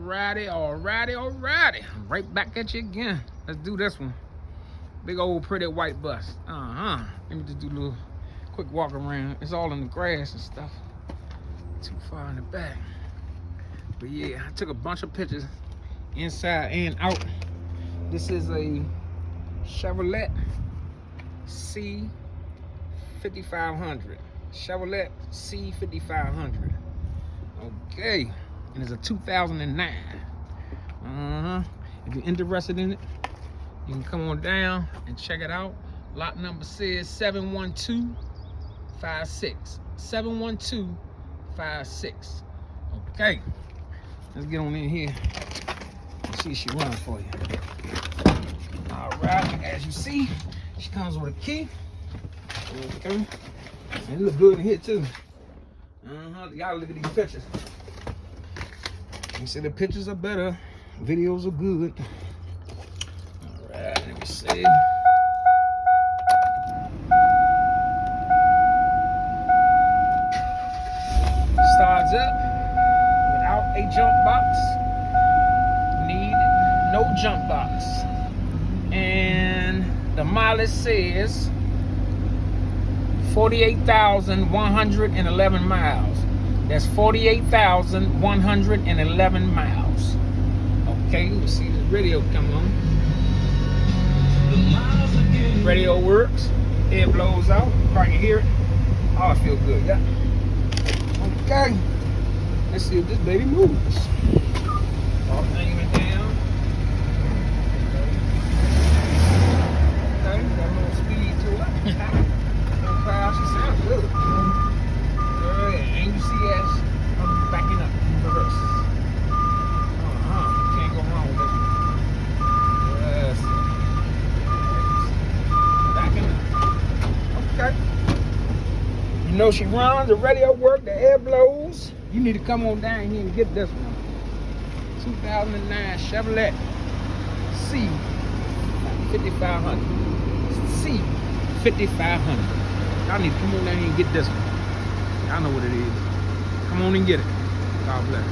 Alrighty. I'm right back at you again. Let's do this one. Big old pretty white bus. Let me just do a little quick walk around. It's all in the grass and stuff. Too far in the back. But yeah, I took a bunch of pictures inside and out. This is a Chevrolet C5500. Chevrolet C5500. Okay, and it's a 2009. If you're interested in it, you can come on down and check it out. Lot number says 71256. 71256. Okay, let's get on in here and see if she runs for you. All right, as you see, she comes with a key. Okay, and it looks good in here too. Y'all look at these pictures. You see the pictures are better, videos are good. All right, let me see. Starts up without a jump box. Need no jump box. And the mileage says 48,111 miles. That's 48,111 miles. Okay, let's see this radio come on. Radio works. Air blows out. Probably can hear it. Oh, I feel good. Yeah. Okay. Let's see if this baby moves. All hanging down. Okay, got a little speed to it. She sounds good. And you see as I'm backing up in reverse. Can't go wrong with this one. Yes. Backing up. Okay. You know she runs, the radio works, the air blows. You need to come on down here and get this one. 2009 Chevrolet C5500. C5500. Y'all need to come on down here and get this one. Y'all know what it is. Come on and get it. God bless.